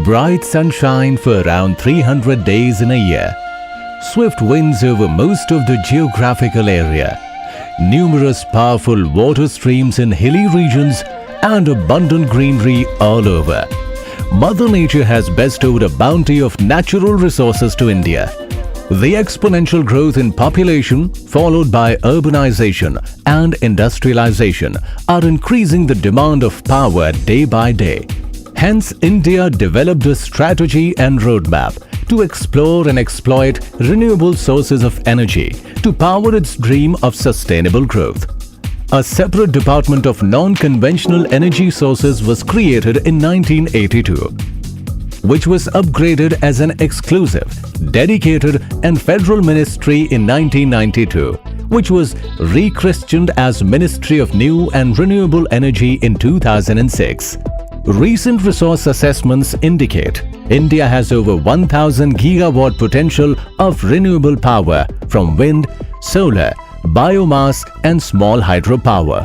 bright sunshine for around 300 days in a year, swift winds over most of the geographical area, numerous powerful water streams in hilly regions, and abundant greenery all over. Mother Nature has bestowed a bounty of natural resources to India. The exponential growth in population, followed by urbanization and industrialization, are increasing the demand of power day by day. Hence, India developed a strategy and roadmap to explore and exploit renewable sources of energy to power its dream of sustainable growth. A separate department of non-conventional energy sources was created in 1982, which was upgraded as an exclusive, dedicated and federal ministry in 1992, which was rechristened as Ministry of New and Renewable Energy in 2006. Recent resource assessments indicate India has over 1,000 gigawatt potential of renewable power from wind, solar, biomass and small hydropower.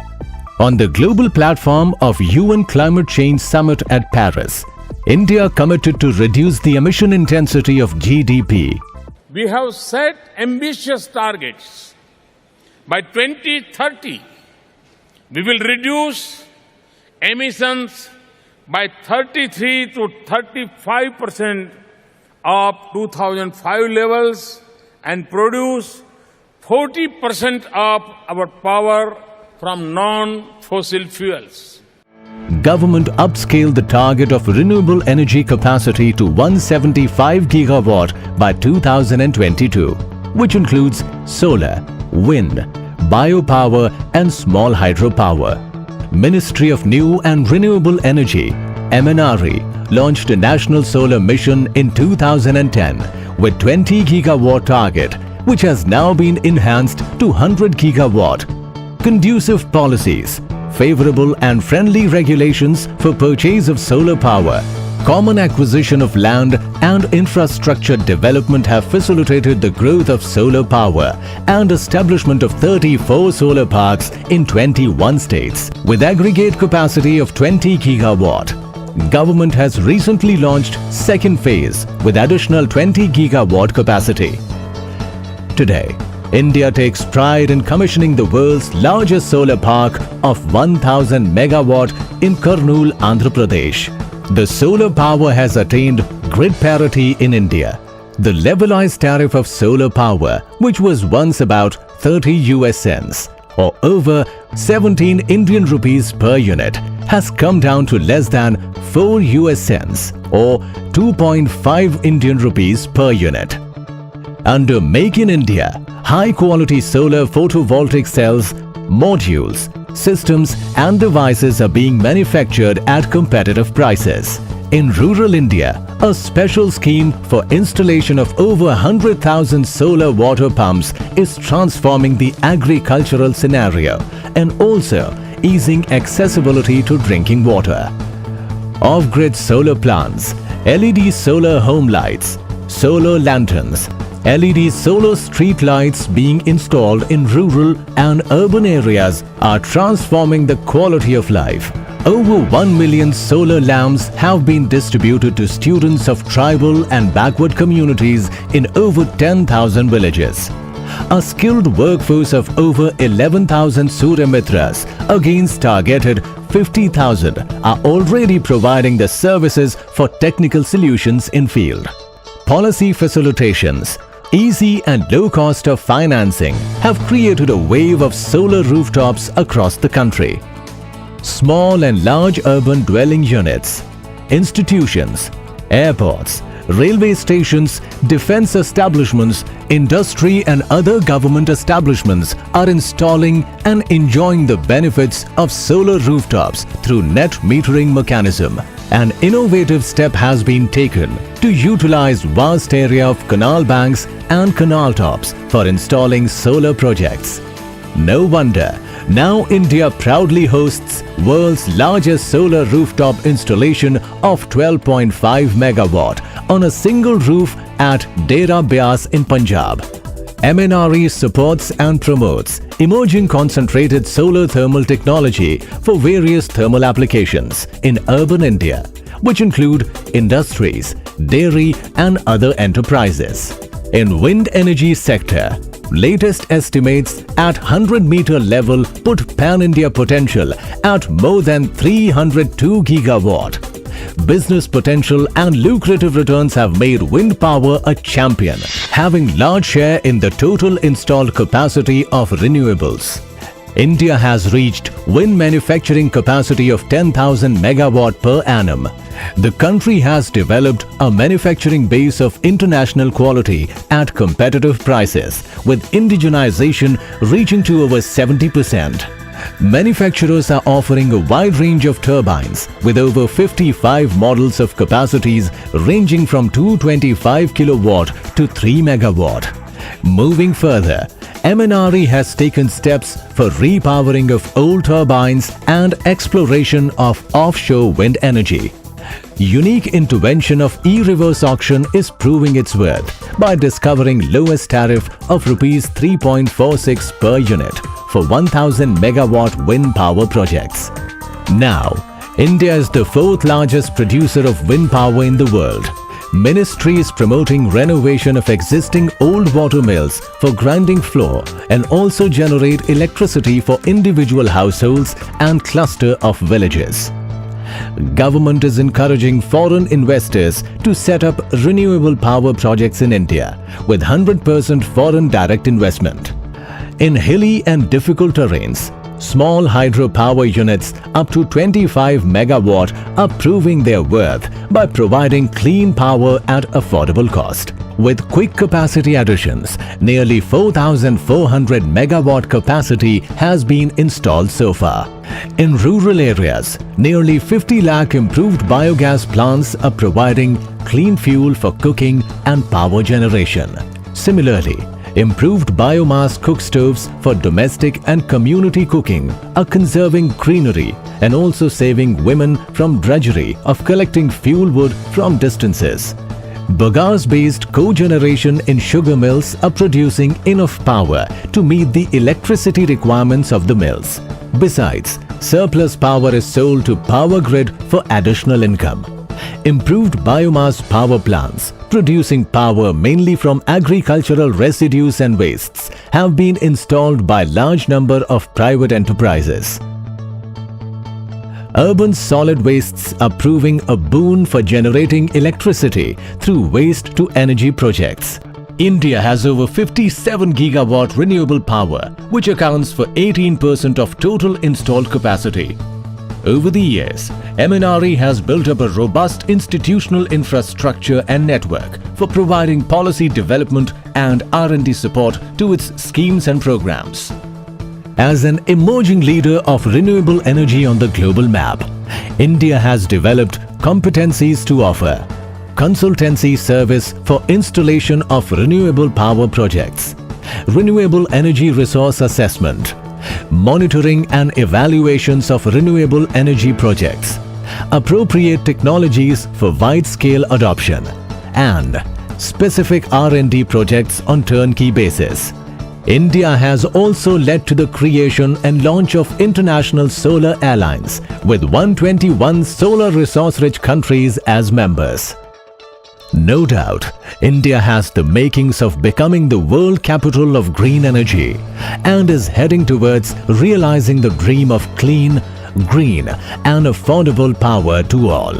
On the global platform of UN Climate Change Summit at Paris, India committed to reduce the emission intensity of GDP. We have set ambitious targets. By 2030, we will reduce emissions by 33 to 35% of 2005 levels and produce 40% of our power from non-fossil fuels. Government upscaled the target of renewable energy capacity to 175 gigawatt by 2022, which includes solar, wind, biopower and small hydropower. Ministry of New and Renewable Energy, MNRE, launched a national solar mission in 2010 with 20 gigawatt target, which has now been enhanced to 100 gigawatt. Conducive policies, favorable and friendly regulations for purchase of solar power, common acquisition of land and infrastructure development have facilitated the growth of solar power and establishment of 34 solar parks in 21 states with aggregate capacity of 20 gigawatt. Government has recently launched second phase with additional 20 gigawatt capacity. Today, India takes pride in commissioning the world's largest solar park of 1000 megawatt in Kurnool, Andhra Pradesh. The solar power has attained grid parity in India. The levelized tariff of solar power, which was once about 30 US cents or over 17 Indian rupees per unit, has come down to less than 4 US cents or 2.5 Indian rupees per unit. Under Make in India, high-quality solar photovoltaic cells, modules, systems and devices are being manufactured at competitive prices. In rural India, a special scheme for installation of over 100,000 solar water pumps is transforming the agricultural scenario and also easing accessibility to drinking water. Off-grid solar plants, LED solar home lights, solar lanterns, LED solar street lights being installed in rural and urban areas are transforming the quality of life. Over 1 million solar lamps have been distributed to students of tribal and backward communities in over 10,000 villages. A skilled workforce of over 11,000 Surya Mitras against targeted 50,000 are already providing the services for technical solutions in field. Policy facilitations, easy and low cost of financing have created a wave of solar rooftops across the country. Small and large urban dwelling units, institutions, airports, railway stations, defense establishments, industry and other government establishments are installing and enjoying the benefits of solar rooftops through net metering mechanism. An innovative step has been taken to utilize vast area of canal banks and canal tops for installing solar projects. No wonder, now India proudly hosts world's largest solar rooftop installation of 12.5 megawatt on a single roof at Dera Beas in Punjab. MNRE supports and promotes emerging concentrated solar thermal technology for various thermal applications in urban India, which include industries, dairy and other enterprises. In wind energy sector, latest estimates at 100-meter level put pan-India potential at more than 302 gigawatt. Business potential and lucrative returns have made wind power a champion, having large share in the total installed capacity of renewables. India has reached wind manufacturing capacity of 10,000 megawatt per annum. The country has developed a manufacturing base of international quality at competitive prices, with indigenization reaching to over 70%. Manufacturers are offering a wide range of turbines with over 55 models of capacities ranging from 225 kilowatt to 3 megawatt. Moving further, MNRE has taken steps for repowering of old turbines and exploration of offshore wind energy. Unique intervention of e-reverse auction is proving its worth by discovering lowest tariff of Rs 3.46 per unit for 1000 megawatt wind power projects. Now, India is the fourth largest producer of wind power in the world. Ministry is promoting renovation of existing old water mills for grinding floor and also generate electricity for individual households and cluster of villages. Government is encouraging foreign investors to set up renewable power projects in India with 100% foreign direct investment. In hilly and difficult terrains, small hydropower units up to 25 megawatt are proving their worth by providing clean power at affordable cost. With quick capacity additions, nearly 4,400 megawatt capacity has been installed so far. In rural areas, nearly 50 lakh improved biogas plants are providing clean fuel for cooking and power generation. Similarly, improved biomass cook stoves for domestic and community cooking are conserving greenery and also saving women from drudgery of collecting fuel wood from distances. Bagasse-based cogeneration in sugar mills are producing enough power to meet the electricity requirements of the mills. Besides, surplus power is sold to power grid for additional income. Improved biomass power plants producing power mainly from agricultural residues and wastes have been installed by large number of private enterprises. Urban solid wastes are proving a boon for generating electricity through waste to energy projects. India has over 57 gigawatt renewable power, which accounts for 18% of total installed capacity. Over the years, MNRE has built up a robust institutional infrastructure and network for providing policy development and R&D support to its schemes and programs. As an emerging leader of renewable energy on the global map, India has developed competencies to offer consultancy service for installation of renewable power projects, renewable energy resource assessment, monitoring and evaluations of renewable energy projects, appropriate technologies for wide-scale adoption, and specific R&D projects on turnkey basis. India has also led to the creation and launch of International Solar Alliance with 121 solar resource-rich countries as members. No doubt, India has the makings of becoming the world capital of green energy and is heading towards realizing the dream of clean, green and affordable power to all.